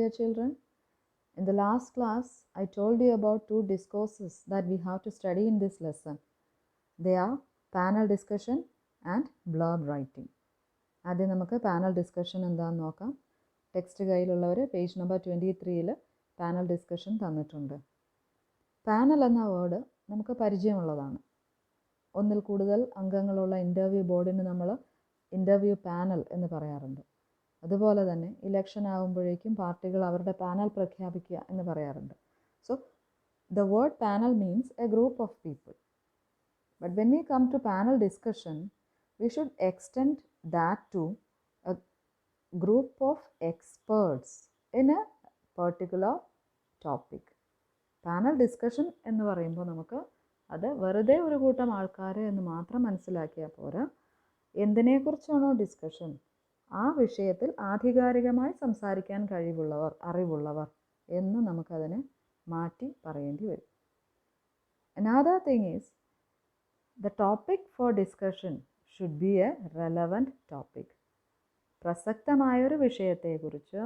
dear children? In the last class, I told you about two discourses that we have to study in this lesson. They are panel discussion and blurb writing. ആദ്യം നമുക്ക് panel discussion എന്താണെന്ന് നോക്കാം. Text കയ്യിലുള്ളവർ page number 23-ൽ panel discussion തന്നിട്ടുണ്ട്. Panel എന്ന word നമുക്ക് പരിചയമുള്ളതാണ്. ഒന്നിൽ കൂടുതൽ അംഗങ്ങളുള്ള ഇൻ്റർവ്യൂ ബോർഡിന് നമ്മൾ ഇൻ്റർവ്യൂ പാനൽ എന്ന് പറയാറുണ്ട്. അതുപോലെ തന്നെ ഇലക്ഷൻ ആകുമ്പോഴേക്കും പാർട്ടികൾ അവരുടെ പാനൽ പ്രഖ്യാപിക്കുക എന്ന് പറയാറുണ്ട്. So the word panel means a group of people. But when we come to panel discussion, we should extend that to a group of experts in a particular topic. Panel discussion എന്ന് പറയുമ്പോൾ നമുക്ക് അത് വെറുതെ ഒരു കൂട്ടം ആൾക്കാരെ എന്ന് മാത്രം മനസ്സിലാക്കിയാൽ പോരാ. എന്തിനെക്കുറിച്ചാണോ ഡിസ്കഷൻ, ആ വിഷയത്തിൽ ആധികാരികമായി സംസാരിക്കാൻ കഴിവുള്ളവർ, അറിവുള്ളവർ എന്ന് നമുക്കതിനെ മാറ്റി പറയേണ്ടി വരും. Another thing is, the topic for discussion should be a relevant topic. പ്രസക്തമായൊരു വിഷയത്തെക്കുറിച്ച്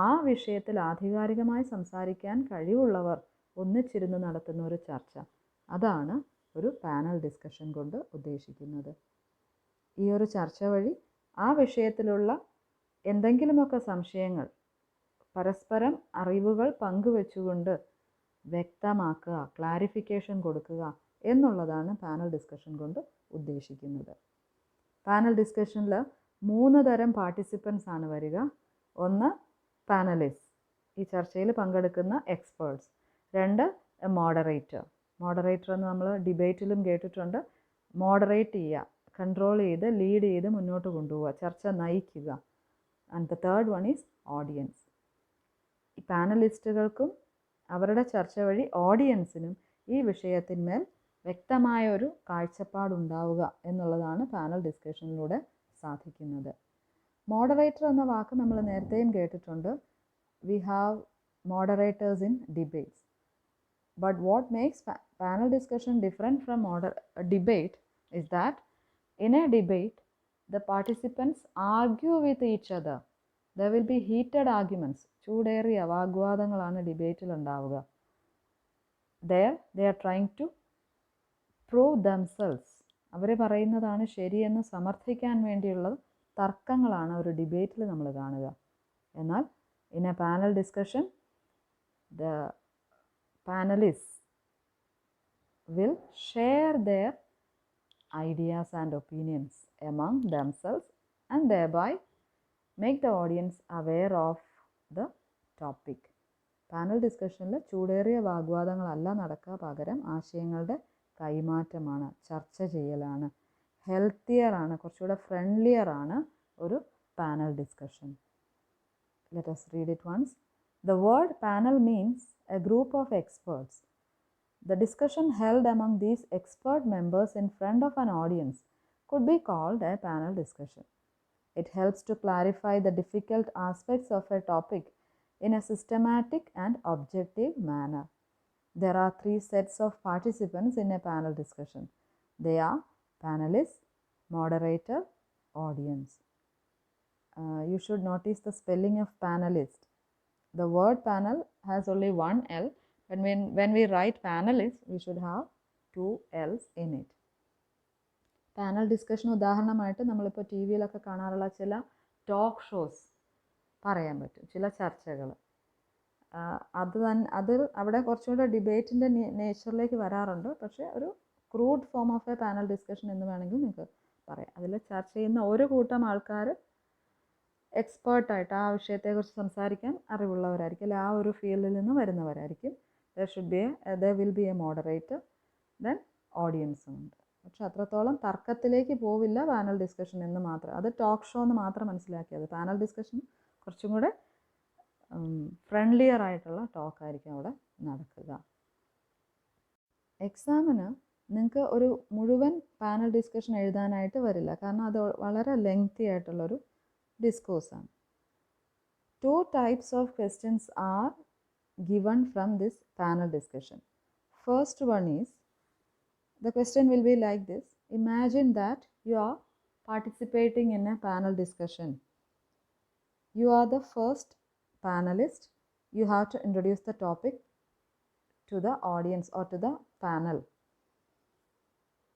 ആ വിഷയത്തിൽ ആധികാരികമായി സംസാരിക്കാൻ കഴിവുള്ളവർ ഒന്നിച്ചിരുന്ന് നടത്തുന്ന ഒരു ചർച്ച, അതാണ് ഒരു പാനൽ ഡിസ്കഷൻ കൊണ്ട് ഉദ്ദേശിക്കുന്നത്. ഈ ഒരു ചർച്ച വഴി ആ വിഷയത്തിലുള്ള എന്തെങ്കിലുമൊക്കെ സംശയങ്ങൾ പരസ്പരം അറിവുകൾ പങ്കുവെച്ചുകൊണ്ട് വ്യക്തമാക്കുക, ക്ലാരിഫിക്കേഷൻ കൊടുക്കുക എന്നുള്ളതാണ് പാനൽ ഡിസ്കഷൻ കൊണ്ട് ഉദ്ദേശിക്കുന്നത്. പാനൽ ഡിസ്കഷനിൽ 3 തരം പാർട്ടിസിപ്പൻസ് ആണ് വരിക. ഒന്ന് പാനലിസ്റ്റ്, ഈ ചർച്ചയിൽ പങ്കെടുക്കുന്ന എക്സ്പേർട്സ്. 2 മോഡറേറ്റർ. മോഡറേറ്റർ എന്ന് നമ്മൾ ഡിബേറ്റിലും കേട്ടിട്ടുണ്ട്. മോഡറേറ്റ് ചെയ്യുക, കൺട്രോൾ ചെയ്ത് ലീഡ് ചെയ്ത് മുന്നോട്ട് കൊണ്ടുപോവുക, ചർച്ച നയിക്കുക. And the third one is audience. ഈ പാനലിസ്റ്റുകൾക്കും അവരുടെ ചർച്ച വഴി ഓഡിയൻസിനും ഈ വിഷയത്തിന്മേൽ വ്യക്തമായ ഒരു കാഴ്ചപ്പാടുണ്ടാവുക എന്നുള്ളതാണ് പാനൽ ഡിസ്കഷനിലൂടെ സാധിക്കുന്നത്. മോഡറേറ്റർ എന്ന വാക്ക് നമ്മൾ നേരത്തെയും കേട്ടിട്ടുണ്ട്. We have moderators in debates. But what makes panel discussion different from debate is that in A debate the participants argue with each other. There will be heated arguments. ചൂടേറിയ വാഗ്വാദങ്ങളാണ് ഡിബേറ്റിൽ ഉണ്ടാവുക. There they are trying to prove themselves. അവർ പറയുന്നതാണ് ശരിയെന്ന് സമർത്ഥിക്കാൻ വേണ്ടിയുള്ള തർക്കങ്ങളാണ് ഒരു ഡിബേറ്റിൽ നമ്മൾ കാണുക. എന്നാൽ in a panel discussion, the panelists will share their ideas and opinions among themselves and thereby make the audience aware of the topic. Panel ഡിസ്കഷനിൽ ചൂടേറിയ വാഗ്വാദങ്ങളല്ല നടക്കുക, പകരം ആശയങ്ങളുടെ കൈമാറ്റമാണ്, ചർച്ച ചെയ്യലാണ്. ഹെൽത്തിയർ ആണ്, കുറച്ചുകൂടെ ഫ്രണ്ട്ലിയർ ആണ് ഒരു panel discussion. Let us read it once. The word panel means a group of experts. The discussion held among these expert members in front of an audience could be called a panel discussion. It helps to clarify the difficult aspects of a topic in a systematic and objective manner. There are 3 sets of participants in a panel discussion. They are panelist, moderator, audience. You should notice the spelling of panelist. The word panel has only one L. But when we write panelist, we should have 2 L's in it. Panel discussion ഉദാഹരണമായിട്ട് നമ്മളിപ്പോൾ T വിയിലൊക്കെ കാണാറുള്ള ചില talk shows പറയാൻ പറ്റും, ചില ചർച്ചകൾ. അത് അവിടെ കുറച്ചുകൂടെ ഡിബേറ്റിൻ്റെ നേച്ചറിലേക്ക് വരാറുണ്ട്. പക്ഷേ ഒരു crude form of A panel discussion എന്ന് വേണമെങ്കിൽ നിങ്ങൾക്ക് പറയാം. അതിൽ ചർച്ച ചെയ്യുന്ന ഒരു കൂട്ടം ആൾക്കാർ എക്സ്പേർട്ടായിട്ട് ആ വിഷയത്തെക്കുറിച്ച് സംസാരിക്കാൻ അറിവുള്ളവരായിരിക്കും, അല്ലെ ആ ഒരു ഫീൽഡിൽ നിന്ന് വരുന്നവരായിരിക്കും. there will be a moderator, then ഓഡിയൻസും ഉണ്ട്. പക്ഷെ അത്രത്തോളം തർക്കത്തിലേക്ക് പോവില്ല പാനൽ ഡിസ്കഷൻ എന്ന് മാത്രം. അത് ടോക്ക് ഷോ എന്ന് മാത്രം മനസ്സിലാക്കിയത്. പാനൽ ഡിസ്കഷൻ കുറച്ചും കൂടെ ഫ്രണ്ട്ലിയർ ആയിട്ടുള്ള ടോക്കായിരിക്കും അവിടെ നടക്കുക. എക്സാമിന് നിങ്ങൾക്ക് ഒരു മുഴുവൻ പാനൽ ഡിസ്കഷൻ എഴുതാനായിട്ട് വരില്ല, കാരണം അത് വളരെ ലെങ്തി ആയിട്ടുള്ളൊരു ഡിസ്കോഴ്സാണ്. 2 types of questions are given from this panel discussion. First one is, the question will be like this. Imagine that you are participating in a panel discussion. You are the first panelist you have to introduce the topic to the audience or to the panel.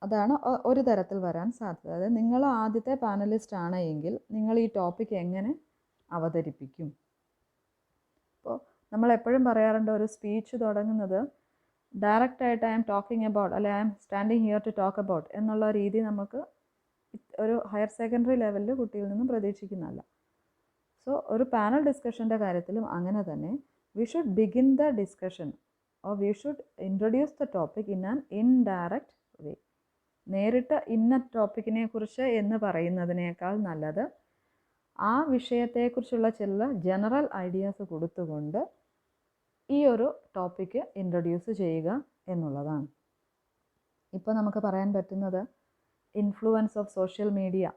അതാണ് ഒരു തരത്തിൽ വരാൻ സാധ്യത. അതായത് നിങ്ങൾ ആദ്യത്തെ panellist ആണ് എങ്കിൽ നിങ്ങൾ ഈ ടോപ്പിക് എങ്ങനെ അവതരിപ്പിക്കും? അപ്പോൾ നമ്മൾ എപ്പോഴും പറയാറുണ്ട്, ഒരു സ്പീച്ച് തുടങ്ങുന്നത് ഡയറക്റ്റായിട്ട് ഐ ആം ടോക്കിംഗ് അബൌട്ട് അല്ലെ I am standing here to talk about എന്നുള്ള രീതി നമുക്ക് ഒരു ഹയർ സെക്കൻഡറി ലെവലിൽ കുട്ടിയിൽ നിന്നും പ്രതീക്ഷിക്കുന്നതല്ല. സോ ഒരു പാനൽ ഡിസ്കഷൻ്റെ കാര്യത്തിലും അങ്ങനെ തന്നെ we should begin the discussion or we should introduce the topic in an indirect way. നേരിട്ട് ഇന്ന ടോപ്പിക്കിനെ കുറിച്ച് എന്ന് പറയുന്നതിനേക്കാൾ നല്ലത് ആ വിഷയത്തെക്കുറിച്ചുള്ള ചില ജനറൽ ഐഡിയാസ് കൊടുത്തുകൊണ്ട് ഈ ഒരു ടോപ്പിക്ക് ഇൻട്രൊഡ്യൂസ് ചെയ്യുക എന്നുള്ളതാണ്. ഇപ്പോൾ നമുക്ക് പറയാൻ പറ്റുന്നത് influence of social media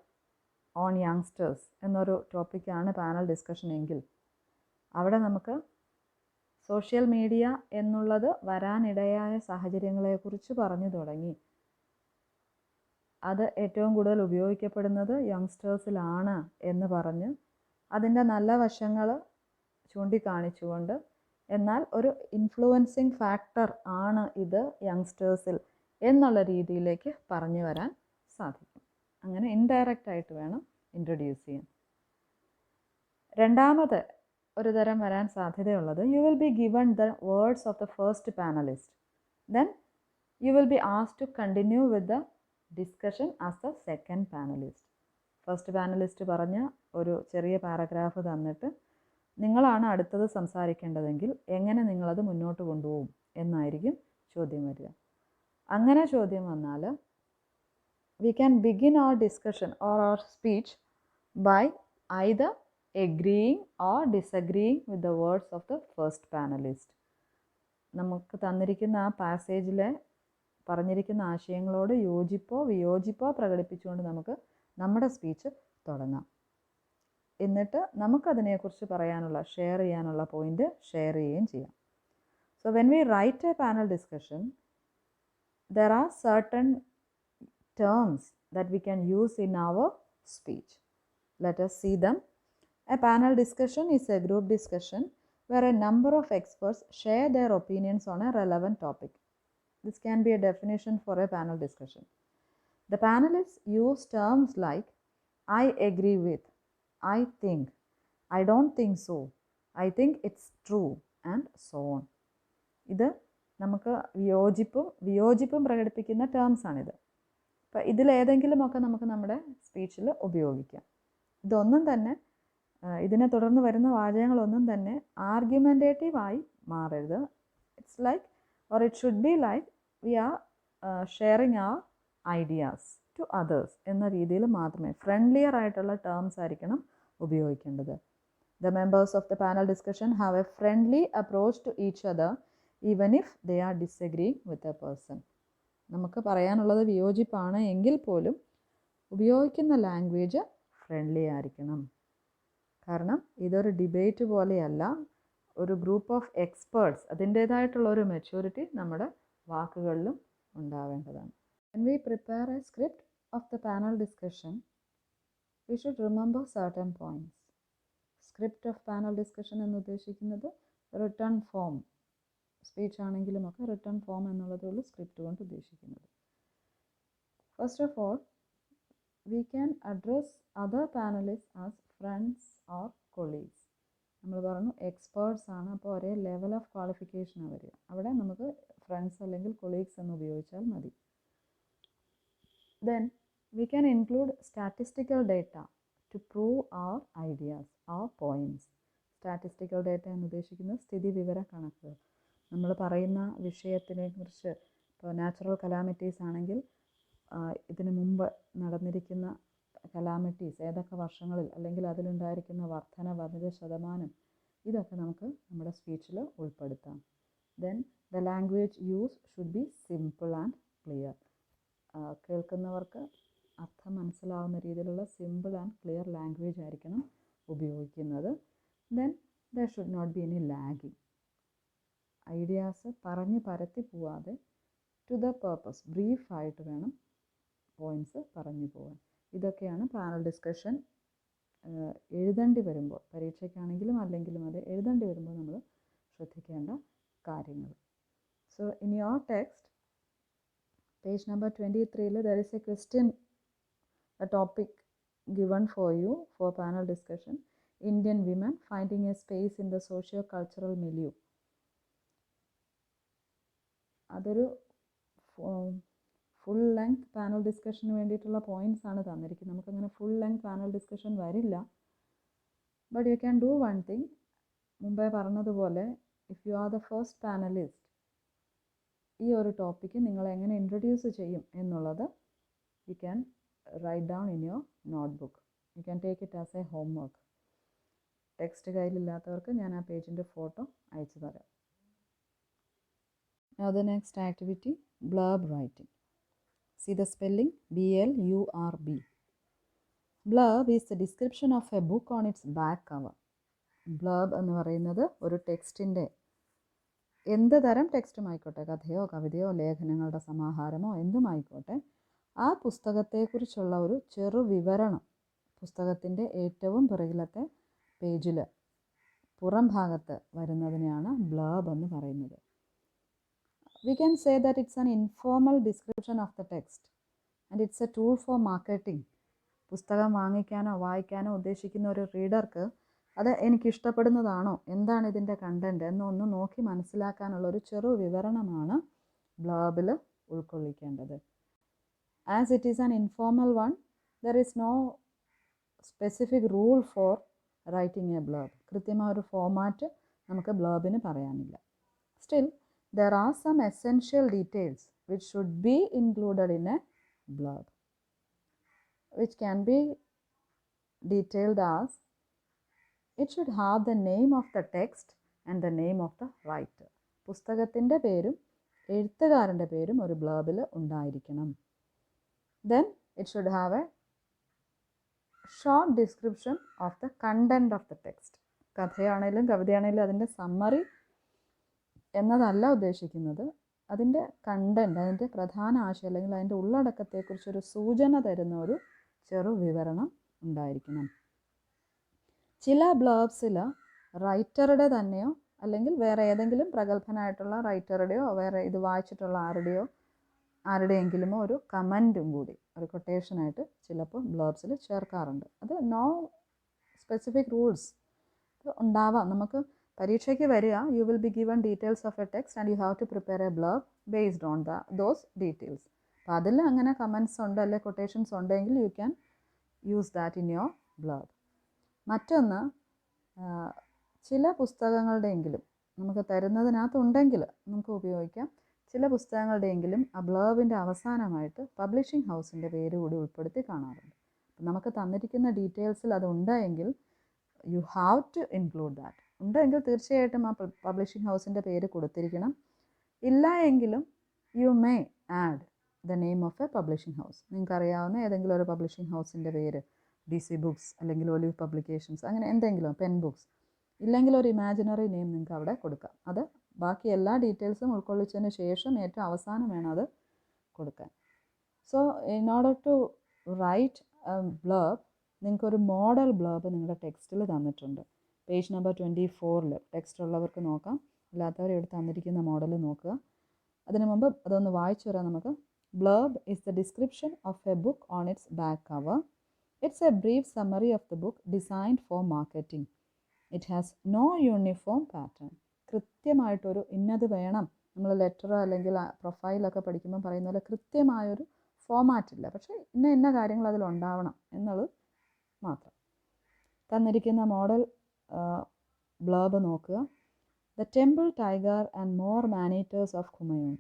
on youngsters എന്നൊരു ടോപ്പിക്കാണ് പാനൽ ഡിസ്കഷൻ എങ്കിൽ അവിടെ നമുക്ക് സോഷ്യൽ മീഡിയ എന്നുള്ളത് വരാനിടയായ സാഹചര്യങ്ങളെക്കുറിച്ച് പറഞ്ഞു തുടങ്ങി. അത് ഏറ്റവും കൂടുതൽ ഉപയോഗിക്കപ്പെടുന്നത് യങ്സ്റ്റേഴ്സിലാണ് എന്ന് പറഞ്ഞ് അതിൻ്റെ നല്ല വശങ്ങൾ ചൂണ്ടിക്കാണിച്ചുകൊണ്ട്, എന്നാൽ ഒരു ഇൻഫ്ലുവൻസിങ് ഫാക്ടർ ആണ് ഇത് യങ്സ്റ്റേഴ്സിൽ എന്നുള്ള രീതിയിലേക്ക് പറഞ്ഞു വരാൻ സാധിക്കും. അങ്ങനെ ഇൻഡയറക്റ്റ് ആയിട്ട് വേണം ഇൻട്രൊഡ്യൂസ് ചെയ്യാൻ. രണ്ടാമത് ഒരു തരം വരാൻ സാധ്യതയുള്ളത്, you will be given the words of the first panelist, then you will be asked to continue with the discussion as the second panelist. First panelist പറഞ്ഞ ഒരു ചെറിയ പാരഗ്രാഫ് തന്നിട്ട് നിങ്ങളാണ് അടുത്തത് സംസാരിക്കേണ്ടതെങ്കിൽ എങ്ങനെ നിങ്ങളത് മുന്നോട്ട് കൊണ്ടുപോകും എന്നായിരിക്കും ചോദ്യം വരിക. അങ്ങനെ ചോദ്യം വന്നാൽ we can begin our discussion or our speech by either agreeing or disagreeing with the words of the first panelist. നമുക്ക് തന്നിരിക്കുന്ന ആ പാസേജിലെ പറഞ്ഞിരിക്കുന്ന ആശയങ്ങളോട് യോജിപ്പോ വിയോജിപ്പോ പ്രകടിപ്പിച്ചുകൊണ്ട് നമുക്ക് നമ്മുടെ സ്പീച്ച് തുടങ്ങാം. എന്നിട്ട് നമുക്കതിനെക്കുറിച്ച് പറയാനുള്ള ഷെയർ ചെയ്യാനുള്ള പോയിന്റ് ഷെയർ ചെയ്യുകയും ചെയ്യാം. So when we write a panel discussion, there are certain terms that we can use in our speech. Let us see them. A panel discussion is a group discussion where a number of experts share their opinions on a relevant topic. This can be a definition for a panel discussion. The panelists use terms like I agree with, I think, I don't think so, I think it's true, and so on. ഇത് നമുക്ക് വിയോജിപ്പും പ്രകടിപ്പിക്കുന്ന terms ആണിത്. അപ്പോൾ ഇതിലേതെങ്കിലുമൊക്കെ നമുക്ക് നമ്മുടെ സ്പീച്ചിൽ ഉപയോഗിക്കാം. ഇതൊന്നും തന്നെ ഇതിനെ തുടർന്ന് വരുന്ന വാചകങ്ങളൊന്നും തന്നെ ആർഗ്യുമെൻറ്റേറ്റീവായി മാറരുത്. It's like or it should be like we are sharing our ideas to others എന്ന രീതിയിൽ മാത്രമേ, ഫ്രണ്ട്ലിയർ ആയിട്ടുള്ള ടേംസ് ആയിരിക്കണം ഉപയോഗിക്കേണ്ടത്. The members of the panel discussion have a friendly approach to each other even if they are disagreeing with a person. നമുക്ക് പറയാനുള്ളത് വിയോജിപ്പാണ് എങ്കിൽ പോലും ഉപയോഗിക്കുന്ന ലാംഗ്വേജ് ഫ്രണ്ട്ലി ആയിരിക്കണം. കാരണം ഇതൊരു ഡിബേറ്റ് പോലെയല്ല, ഒരു ഗ്രൂപ്പ് ഓഫ് എക്സ്പേർട്സ്, അതിൻ്റേതായിട്ടുള്ള ഒരു മെച്യൂരിറ്റി നമ്മുടെ വാക്കുകളിലും ഉണ്ടാവേണ്ടതാണ്. When we prepare a script of the panel discussion, we should remember certain points. Script of panel discussion എന്ന് ഉദ്ദേശിക്കുന്നത് റിട്ടേൺ ഫോം, സ്പീച്ച് ആണെങ്കിലുമൊക്കെ റിട്ടേൺ ഫോം എന്നുള്ളതേ ഉള്ളൂ സ്ക്രിപ്റ്റ് കൊണ്ട് ഉദ്ദേശിക്കുന്നത്. First of all we can address other panelist as friends or colleagues. നമ്മൾ പറഞ്ഞു experts ആണ്, അപ്പോൾ ഒരേ ലെവൽ ഓഫ് ക്വാളിഫിക്കേഷനാണ് വരിക. അവിടെ നമുക്ക് ഫ്രണ്ട്സ് അല്ലെങ്കിൽ കൊളീഗ്സ് എന്ന് ഉപയോഗിച്ചാൽ മതി. Then we can include statistical data to prove our ideas, our points. Statistical data എന്ന് ഉദ്ദേശിക്കുന്നത് സ്ഥിതി വിവര കണക്കുകൾ. നമ്മൾ പറയുന്ന വിഷയത്തിനെ കുറിച്ച്, ഇപ്പോൾ നാച്ചുറൽ കലാമിറ്റീസ് ആണെങ്കിൽ ഇതിനു മുമ്പ് നടന്നിരിക്കുന്ന കലാമിറ്റീസ് ഏതൊക്കെ വർഷങ്ങളിൽ അല്ലെങ്കിൽ അതിലുണ്ടായിരിക്കുന്ന വർധനവ്, അതിൻ്റെ ശതമാനം, ഇതൊക്കെ നമുക്ക് നമ്മുടെ സ്പീച്ചിൽ ഉൾപ്പെടുത്താം. Then the language use should be simple and clear. കേൾക്കുന്നവർക്ക് അർത്ഥം മനസ്സിലാവുന്ന രീതിയിലുള്ള സിമ്പിൾ ആൻഡ് ക്ലിയർ ലാംഗ്വേജ് ആയിരിക്കണം ഉപയോഗിക്കുന്നത്. Then there should not be any lagging. Ideas പറഞ്ഞ് പരത്തി പോവാതെ ടു ദ പേർപ്പസ്, ബ്രീഫായിട്ട് വേണം പോയിൻറ്റ്സ് പറഞ്ഞു പോകാൻ. ഇതൊക്കെയാണ് പാനൽ ഡിസ്കഷൻ എഴുതേണ്ടി വരുമ്പോൾ, പരീക്ഷയ്ക്കാണെങ്കിലും അല്ലെങ്കിലും അത് എഴുതേണ്ടി വരുമ്പോൾ നമ്മൾ ശ്രദ്ധിക്കേണ്ട കാര്യങ്ങൾ. So in your text page number 23 there is a question, a topic given for you for panel discussion, Indian women finding a space in the socio-cultural milieu. അതൊരു ഫുൾ ലെങ്ത് പാനൽ ഡിസ്കഷന് വേണ്ടിയിട്ടുള്ള പോയിൻറ്റ്സ് ആണ് തന്നിരിക്കുന്നത്. നമുക്കങ്ങനെ full length panel discussion വരില്ല. But you can do one thing. മുമ്പേ പറഞ്ഞതുപോലെ if you are the first panelist, ഈ ഒരു ടോപ്പിക്ക് നിങ്ങൾ എങ്ങനെ ഇൻട്രൊഡ്യൂസ് ചെയ്യും എന്നുള്ളത് you can write down in your notebook. You can take it as a homework. ടെക്സ്റ്റ് കയ്യിലില്ലാത്തവർക്ക് ഞാൻ ആ പേജിൻ്റെ ഫോട്ടോ അയച്ചു തരാം. Now the next activity, blurb writing. See the spelling, B-L-U-R-B. Blurb is the description of a book on its back cover. Blurb എന്ന് പറയുന്നത് ഒരു ടെക്സ്റ്റിൻ്റെ, എന്ത് തരം ടെക്സ്റ്റും ആയിക്കോട്ടെ, കഥയോ കവിതയോ ലേഖനങ്ങളുടെ സമാഹാരമോ എന്തുമായിക്കോട്ടെ, ആ പുസ്തകത്തെക്കുറിച്ചുള്ള ഒരു ചെറു വിവരണം പുസ്തകത്തിൻ്റെ ഏറ്റവും പിറകിലത്തെ പേജിൽ പുറം ഭാഗത്ത് വരുന്നതിനെയാണ് ബ്ലർബ് എന്ന് പറയുന്നത്. We can say that it's an informal description of the text and it's a tool for marketing. പുസ്തകം വാങ്ങിക്കാനോ വായിക്കാനോ ഉദ്ദേശിക്കുന്ന ഒരു റീഡർക്ക് അത് എനിക്കിഷ്ടപ്പെടുന്നതാണോ, എന്താണ് ഇതിൻ്റെ കണ്ടൻറ്റ് എന്നൊന്ന് നോക്കി മനസ്സിലാക്കാനുള്ള ഒരു ചെറു വിവരണമാണ് ബ്ലർബിൽ ഉൾക്കൊള്ളിക്കേണ്ടത്. As it is an informal one, there is no specific rule for writing a blurb. കൃത്യമായ ഒരു ഫോമാറ്റ് നമുക്ക് ബ്ലർബിന് പറയാനില്ല. Still, there are some essential details which should be included in a blurb, which can be detailed as it should have the name of the text and the name of the writer. പുസ്തകത്തിൻ്റെ പേരും എഴുത്തുകാരൻ്റെ പേരും ഒരു ബ്ലർബിൽ ഉണ്ടായിരിക്കണം. Then it should have a short description of the content of the text. കഥയാണെങ്കിലും കവിതയാണെങ്കിലും അതിൻ്റെ summary എന്നതല്ല ഉദ്ദേശിക്കുന്നത്. അതിൻ്റെ content, അതിൻ്റെ പ്രധാന ആശയം അല്ലെങ്കിൽ അതിൻ്റെ ഉള്ളടക്കത്തെക്കുറിച്ചൊരു സൂചന തരുന്ന ഒരു ചെറു വിവരണം ഉണ്ടായിരിക്കണം. ചില ബ്ലർബ്സിൽ റൈറ്ററുടെ തന്നെയോ അല്ലെങ്കിൽ വേറെ ഏതെങ്കിലും പ്രഗത്ഭനായിട്ടുള്ള റൈറ്ററുടെയോ വേറെ ഇത് വായിച്ചിട്ടുള്ള ആരുടെയെങ്കിലുമോ ഒരു കമൻറ്റും കൂടി ഒരു കൊട്ടേഷനായിട്ട് ചിലപ്പോൾ ബ്ലർബ്സിൽ ചേർക്കാറുണ്ട്. അത് നോ സ്പെസിഫിക് റൂൾസ് ഉണ്ടാവാം. നമുക്ക് പരീക്ഷയ്ക്ക് വരിക, you will be given details of a text and you have to prepare a blurb based on those details. അപ്പോൾ അതിൽ അങ്ങനെ കമൻറ്റ്സ് ഉണ്ട് അല്ലെങ്കിൽ കൊട്ടേഷൻസ് ഉണ്ടെങ്കിൽ you can use that in your blurb. മറ്റൊന്ന്, ചില പുസ്തകങ്ങളുടെയെങ്കിലും നമുക്ക് തരുന്നതിനകത്തുണ്ടെങ്കിൽ നമുക്ക് ഉപയോഗിക്കാം. ചില പുസ്തകങ്ങളുടെയെങ്കിലും ആ ബ്ലർബിൻ്റെ അവസാനമായിട്ട് പബ്ലിഷിംഗ് ഹൗസിൻ്റെ പേര് കൂടി ഉൾപ്പെടുത്തി കാണാറുണ്ട്. അപ്പം നമുക്ക് തന്നിരിക്കുന്ന ഡീറ്റെയിൽസിൽ അതുണ്ടെങ്കിൽ you have to include that. ഉണ്ടെങ്കിൽ തീർച്ചയായിട്ടും ആ പബ്ലിഷിംഗ് ഹൗസിൻ്റെ പേര് കൊടുത്തിരിക്കണം. ഇല്ല എങ്കിലും you may add the name of a publishing house. നിങ്ങൾക്കറിയാവുന്ന ഏതെങ്കിലും ഒരു പബ്ലിഷിംഗ് ഹൗസിൻ്റെ പേര്, DC ബുക്സ് അല്ലെങ്കിൽ ഒലിവ് പബ്ലിക്കേഷൻസ്, അങ്ങനെ എന്തെങ്കിലും, പെൻ ബുക്സ്, ഇല്ലെങ്കിൽ ഒരു ഇമാജിനറി നെയിം നിങ്ങൾക്ക് അവിടെ കൊടുക്കാം. അത് ബാക്കി എല്ലാ ഡീറ്റെയിൽസും ഉൾക്കൊള്ളിച്ചതിന് ശേഷം ഏറ്റവും അവസാനം വേണം അത് കൊടുക്കാൻ. So in order to write blurb, നിങ്ങൾക്കൊരു മോഡൽ ബ്ലർബ് നിങ്ങളുടെ ടെക്സ്റ്റിൽ തന്നിട്ടുണ്ട്. പേജ് നമ്പർ 24 ടെക്സ്റ്റ് ഉള്ളവർക്ക് നോക്കാം, അല്ലാത്തവർ എടുത്ത് തന്നിരിക്കുന്ന മോഡൽ നോക്കുക. അതിനു മുമ്പ് അതൊന്ന് വായിച്ചു വരാം നമുക്ക്. Blurb is the description of a book on its back cover. It's a brief summary of the book designed for marketing. It has no uniform pattern. കൃത്യമായിട്ടൊരു ഇന്നത് വേണം, നമ്മൾ ലെറ്റർ അല്ലെങ്കിൽ പ്രൊഫൈലൊക്കെ പഠിക്കുമ്പോൾ പറയുന്ന പോലെ കൃത്യമായൊരു ഫോമാറ്റില്ല, പക്ഷേ ഇന്ന കാര്യങ്ങൾ അതിലുണ്ടാവണം എന്നുള്ളത് മാത്രം. തന്നിരിക്കുന്ന മോഡൽ ബ്ലർബ് നോക്കുക. The temple tiger and more maneaters of Kumaon,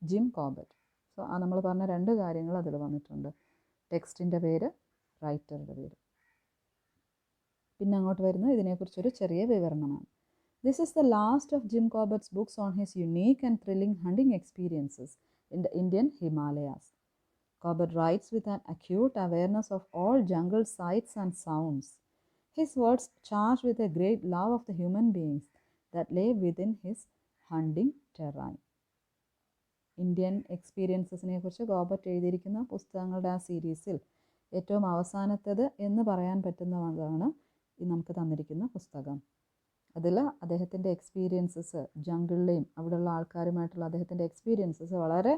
Jim Corbett. So നമ്മൾ പറഞ്ഞ രണ്ട് കാര്യങ്ങൾ അതിൽ വന്നിട്ടുണ്ട്. ടെക്സ്റ്റിൻ്റെ പേര്, റൈറ്ററുടെ പേര്. പിന്നെ അങ്ങോട്ട് വരുന്നത് ഇതിനെക്കുറിച്ചൊരു ചെറിയ വിവരണമാണ്. This is the last of Jim Corbett's books on his unique and thrilling hunting experiences in the Indian Himalayas. Cobbett writes with an acute awareness of all jungle sights and sounds. His words charged with a great love of the human beings that lay within his hunting terrain. Indian എക്സ്പീരിയൻസസിനെ കുറിച്ച് Corbett എഴുതിയിരിക്കുന്ന പുസ്തകങ്ങളുടെ ആ സീരീസിൽ ഏറ്റവും അവസാനത്തേത് എന്ന് പറയാൻ പറ്റുന്നതാണ് ഈ നമുക്ക് തന്നിരിക്കുന്ന പുസ്തകം. അതിൽ അദ്ദേഹത്തിൻ്റെ എക്സ്പീരിയൻസസ്, ജംഗിളിലെയും അവിടെയുള്ള ആൾക്കാരുമായിട്ടുള്ള അദ്ദേഹത്തിൻ്റെ എക്സ്പീരിയൻസസ് വളരെ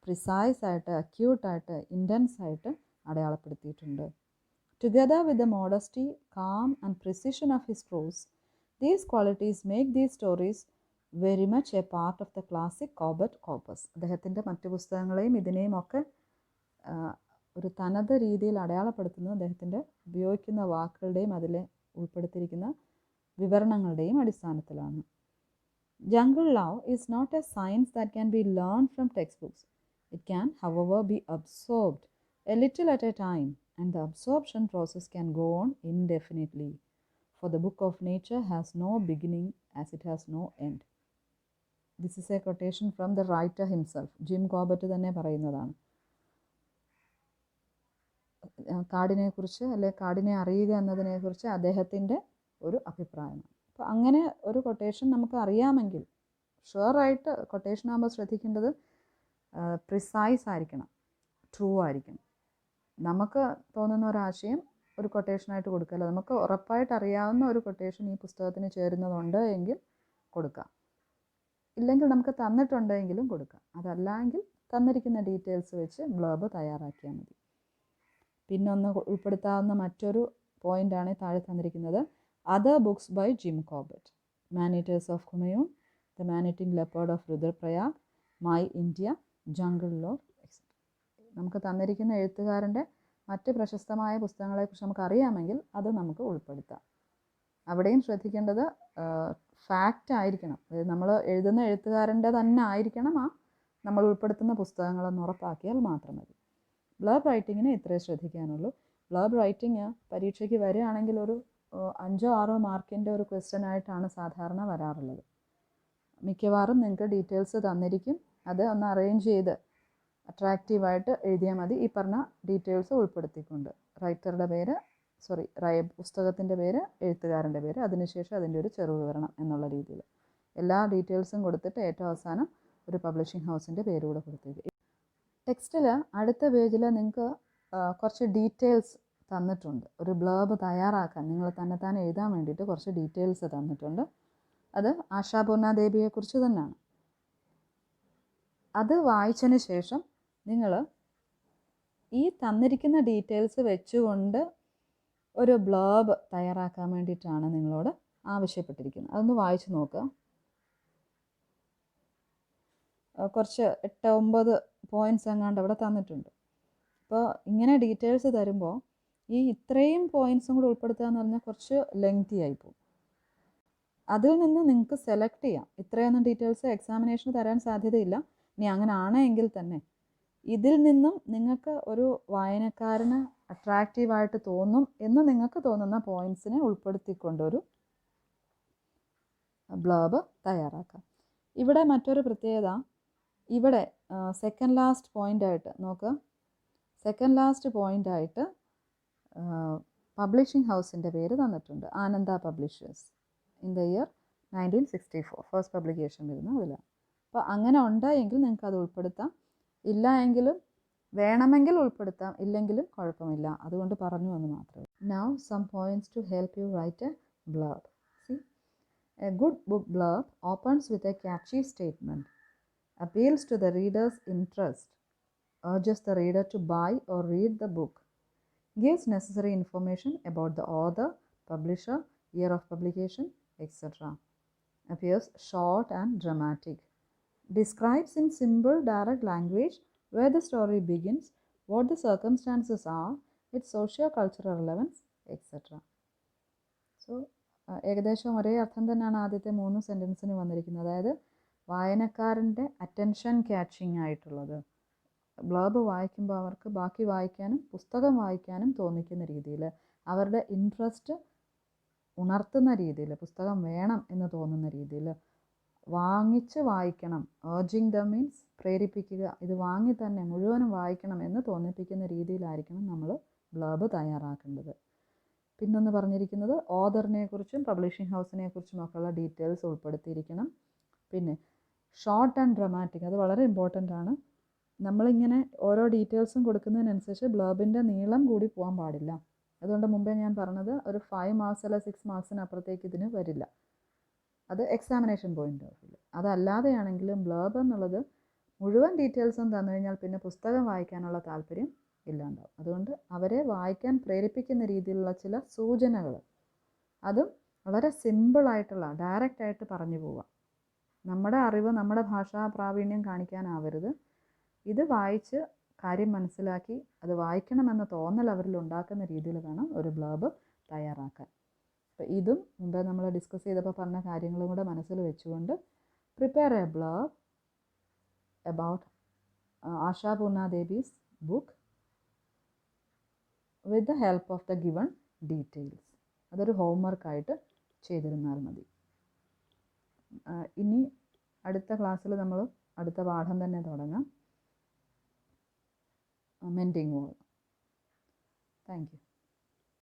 പ്രിസൈസായിട്ട്, അക്യൂട്ടായിട്ട്, ഇൻറ്റൻസായിട്ട് അടയാളപ്പെടുത്തിയിട്ടുണ്ട്. Together with the modesty, calm and precision of his prose, these qualities make these stories very much a part of the classic Cobbett corpus. അദ്ദേഹത്തിൻ്റെ മറ്റു പുസ്തകങ്ങളെയും ഇതിനെയും ഒക്കെ ഒരു തനത് രീതിയിൽ അടയാളപ്പെടുത്തുന്നത് അദ്ദേഹത്തിൻ്റെ ഉപയോഗിക്കുന്ന വാക്കുകളുടെയും അതിലെ ഉൾപ്പെടുത്തിയിരിക്കുന്ന വിവരണങ്ങളുടെയും അടിസ്ഥാനത്തിലാണ്. Jungle love is not a science that can be learned from textbooks. It can, however, be absorbed a little at a time, and the absorption process can go on indefinitely. For the book of nature has no beginning as it has no end. This is a quotation from the writer himself. Jim Corbett തന്നെ പറയുന്നതാണ്. കാടിനെക്കുറിച്ച് അല്ലെ കാടിനെ അറിയുക എന്നതിനെക്കുറിച്ച് അദ്ദേഹത്തിൻ്റെ ഒരു അഭിപ്രായമാണ്. അപ്പോൾ അങ്ങനെ ഒരു കൊട്ടേഷൻ നമുക്ക് അറിയാമെങ്കിൽ, ഷുവറായിട്ട് കൊട്ടേഷൻ ആകുമ്പോൾ ശ്രദ്ധിക്കേണ്ടത് പ്രിസൈസ് ആയിരിക്കണം, ട്രൂ ആയിരിക്കണം. നമുക്ക് തോന്നുന്ന ഒരാശയം ഒരു കൊട്ടേഷനായിട്ട് കൊടുക്കല്ല, നമുക്ക് ഉറപ്പായിട്ട് അറിയാവുന്ന ഒരു കൊട്ടേഷൻ ഈ പുസ്തകത്തിന് ചേരുന്നതുണ്ട് എങ്കിൽ കൊടുക്കാം, ഇല്ലെങ്കിൽ നമുക്ക് തന്നിട്ടുണ്ടെങ്കിലും കൊടുക്കാം. അതല്ലെങ്കിൽ തന്നിരിക്കുന്ന ഡീറ്റെയിൽസ് വെച്ച് ബ്ലർബ് തയ്യാറാക്കിയാൽ മതി. പിന്നൊന്ന് ഉൾപ്പെടുത്താവുന്ന മറ്റൊരു പോയിൻ്റാണ് താഴെ തന്നിരിക്കുന്നത്. Other books by Jim Corbett: maneaters of Kumaon, the maneating leopard of Rudraprayag, my India, jungle lore etcetera. നമുക്ക് തന്നിരിക്കുന്ന എഴുത്തുകാരൻ്റെ മറ്റ് പ്രശസ്തമായ പുസ്തകങ്ങളെക്കുറിച്ച് നമുക്ക് അറിയാമെങ്കിൽ അത് നമുക്ക് ഉൾപ്പെടുത്താം. അവിടെയും ശ്രദ്ധിക്കേണ്ടത് ഫാക്റ്റ് ആയിരിക്കണം, അതായത് നമ്മൾ എഴുതുന്ന എഴുത്തുകാരൻ്റെ തന്നെ ആയിരിക്കണം നമ്മൾ ഉൾപ്പെടുത്തുന്ന പുസ്തകങ്ങളെന്ന് ഉറപ്പാക്കിയാൽ മാത്രം മതി. ബ്ലർബ് റൈറ്റിങ്ങിന് ഇത്രയേ ശ്രദ്ധിക്കാനുള്ളൂ. ബ്ലർബ് റൈറ്റിംഗ് പരീക്ഷയ്ക്ക് വരികയാണെങ്കിൽ ഒരു 5-6 മാർക്കിൻ്റെ ഒരു ക്വസ്റ്റ്യൻ ആയിട്ടാണ് സാധാരണ വരാറുള്ളത്. മിക്കവാറും നിങ്ങൾക്ക് ഡീറ്റെയിൽസ് തന്നിരിക്കും, അത് ഒന്ന് അറേഞ്ച് ചെയ്ത് അട്രാക്റ്റീവായിട്ട് എഴുതിയാൽ മതി. ഈ പറഞ്ഞ ഡീറ്റെയിൽസ് ഉൾപ്പെടുത്തിക്കൊണ്ട് റൈറ്ററുടെ പേര്, പുസ്തകത്തിൻ്റെ പേര്, എഴുത്തുകാരൻ്റെ പേര്, അതിനുശേഷം അതിൻ്റെ ഒരു ചെറു വിവരണം എന്നുള്ള രീതിയിൽ എല്ലാ ഡീറ്റെയിൽസും കൊടുത്തിട്ട് ഏറ്റവും അവസാനം ഒരു പബ്ലിഷിംഗ് ഹൗസിൻ്റെ പേര് കൂടെ കൊടുത്തേക്കും. ടെക്സ്റ്റിൽ അടുത്ത പേജിൽ നിങ്ങൾക്ക് കുറച്ച് ഡീറ്റെയിൽസ് തന്നിട്ടുണ്ട്. ഒരു ബ്ലർബ് തയ്യാറാക്കാൻ നിങ്ങൾ തന്നെ എഴുതാൻ വേണ്ടിയിട്ട് കുറച്ച് ഡീറ്റെയിൽസ് തന്നിട്ടുണ്ട്. അത് ആശാപൂർണ ദേവിയെക്കുറിച്ച് തന്നെയാണ്. അത് വായിച്ചതിന് ശേഷം നിങ്ങൾ ഈ തന്നിരിക്കുന്ന ഡീറ്റെയിൽസ് വെച്ചുകൊണ്ട് ഒരു ബ്ലർബ് തയ്യാറാക്കാൻ വേണ്ടിയിട്ടാണ് നിങ്ങളോട് ആവശ്യപ്പെട്ടിരിക്കുന്നത്. അതൊന്ന് വായിച്ച് നോക്കുക. കുറച്ച് 8-9 പോയിൻറ്റ്സ് എങ്ങാണ്ട് അവിടെ തന്നിട്ടുണ്ട്. അപ്പോൾ ഇങ്ങനെ ഡീറ്റെയിൽസ് തരുമ്പോൾ ഈ ഇത്രയും പോയിൻറ്റ്സും കൂടി ഉൾപ്പെടുത്തുക എന്ന് പറഞ്ഞാൽ കുറച്ച് ലെങ്തി ആയിപ്പോവും. അതിൽ നിന്ന് നിങ്ങൾക്ക് സെലക്ട് ചെയ്യാം. ഇത്രയൊന്നും ഡീറ്റെയിൽസ് എക്സാമിനേഷന് തരാൻ സാധ്യതയില്ല. ഇനി അങ്ങനെ ആണെങ്കിൽ തന്നെ ഇതിൽ നിന്നും നിങ്ങൾക്ക് ഒരു വായനക്കാരന് അട്രാക്റ്റീവായിട്ട് തോന്നും എന്ന് നിങ്ങൾക്ക് തോന്നുന്ന പോയിൻറ്റ്സിനെ ഉൾപ്പെടുത്തിക്കൊണ്ടൊരു ബ്ലർബ് തയ്യാറാക്കാം. ഇവിടെ മറ്റൊരു പ്രത്യേകത, ഇവിടെ സെക്കൻഡ് ലാസ്റ്റ് പോയിൻ്റായിട്ട് നോക്കുക. സെക്കൻഡ് ലാസ്റ്റ് പോയിൻ്റായിട്ട് പബ്ലിഷിംഗ് ഹൗസിൻ്റെ പേര് തന്നിട്ടുണ്ട്. ആനന്ദ publishers in the year 1964 first publication വരുന്ന അതിലാണ്. അപ്പോൾ അങ്ങനെ ഉണ്ടായെങ്കിൽ നിങ്ങൾക്ക് അത് ഉൾപ്പെടുത്താം, ഇല്ല എങ്കിലും വേണമെങ്കിൽ ഉൾപ്പെടുത്താം, ഇല്ലെങ്കിലും കുഴപ്പമില്ല. അതുകൊണ്ട് പറഞ്ഞു എന്ന് മാത്രമേ. Now some points to help you write a blurb. See, a good book blurb opens with a catchy statement, appeals to the reader's interest, urges the reader to buy or read the book, gives necessary information about the author, publisher, year of publication, etc. Appears short and dramatic, describes in simple direct language where the story begins, what the circumstances are, its socio-cultural relevance, etc. So ഏകദേശം ഒരേ അർത്ഥം തന്നെയാണ് ആദ്യത്തെ 3 സെൻറ്റൻസിന് വന്നിരിക്കുന്നത്. അതായത് വായനക്കാരൻ്റെ attention catching ആയിട്ടുള്ളത്, blurb വായിക്കുമ്പോൾ അവർക്ക് ബാക്കി വായിക്കാനും പുസ്തകം വായിക്കാനും തോന്നിക്കുന്ന രീതിയിൽ, അവരുടെ ഇൻട്രസ്റ്റ് ഉണർത്തുന്ന രീതിയിൽ, പുസ്തകം വേണം എന്ന് തോന്നുന്ന രീതിയിൽ, വാങ്ങിച്ച് വായിക്കണം, ഏർജിങ് ദ മീൻസ് പ്രേരിപ്പിക്കുക, ഇത് വാങ്ങി തന്നെ മുഴുവനും വായിക്കണം എന്ന് തോന്നിപ്പിക്കുന്ന രീതിയിലായിരിക്കണം നമ്മൾ ബ്ലർബ് തയ്യാറാക്കേണ്ടത്. പിന്നൊന്ന് പറഞ്ഞിരിക്കുന്നത് ഓഥറിനെ കുറിച്ചും പബ്ലിഷിംഗ് ഹൗസിനെ കുറിച്ചും ഒക്കെയുള്ള ഡീറ്റെയിൽസ് ഉൾപ്പെടുത്തിയിരിക്കണം. പിന്നെ ഷോർട്ട് ആൻഡ് ഡ്രമാറ്റിക്, അത് വളരെ ഇമ്പോർട്ടൻ്റ് ആണ്. നമ്മളിങ്ങനെ ഓരോ ഡീറ്റെയിൽസും കൊടുക്കുന്നതിനനുസരിച്ച് ബ്ലർബിൻ്റെ നീളം കൂടി പോകാൻ പാടില്ല. അതുകൊണ്ട് മുമ്പേ ഞാൻ പറഞ്ഞത് ഒരു 5 മാർക്സ് അല്ല 6 മാർക്സിന് അപ്പുറത്തേക്ക് ഇതിന് വരില്ല. അത് എക്സാമിനേഷൻ പോയിൻ്റ് ഓഫ് വ്യൂ. അതല്ലാതെയാണെങ്കിലും ബ്ലർബ് എന്നുള്ളത് മുഴുവൻ ഡീറ്റെയിൽസും തന്നു കഴിഞ്ഞാൽ പിന്നെ പുസ്തകം വായിക്കാനുള്ള താല്പര്യം ഇല്ലാണ്ടാവും. അതുകൊണ്ട് അവരെ വായിക്കാൻ പ്രേരിപ്പിക്കുന്ന രീതിയിലുള്ള ചില സൂചനകൾ, അതും വളരെ സിമ്പിളായിട്ടുള്ള ഡയറക്റ്റായിട്ട് പറഞ്ഞു പോവാം. നമ്മുടെ അറിവ്, നമ്മുടെ ഭാഷാ പ്രാവീണ്യം കാണിക്കാനാവരുത്. ഇത് വായിച്ച് കാര്യം മനസ്സിലാക്കി അത് വായിക്കണമെന്ന തോന്നൽ അവരിൽ ഉണ്ടാക്കുന്ന രീതിയിൽ വേണം ഒരു ബ്ലർബ് തയ്യാറാക്കാൻ. അപ്പോൾ ഇതും മുമ്പേ നമ്മൾ ഡിസ്കസ് ചെയ്തപ്പോൾ പറഞ്ഞ കാര്യങ്ങളും കൂടെ മനസ്സിൽ വെച്ചുകൊണ്ട് prepare a blurb about Asha Purna Devi's book with the help of the given details. അതൊരു ഹോംവർക്കായിട്ട് ചെയ്തിരുന്നാൽ മതി. ഇനി അടുത്ത ക്ലാസ്സിൽ നമ്മൾ അടുത്ത പാഠം തന്നെ തുടങ്ങാം. Mending word. Thank you.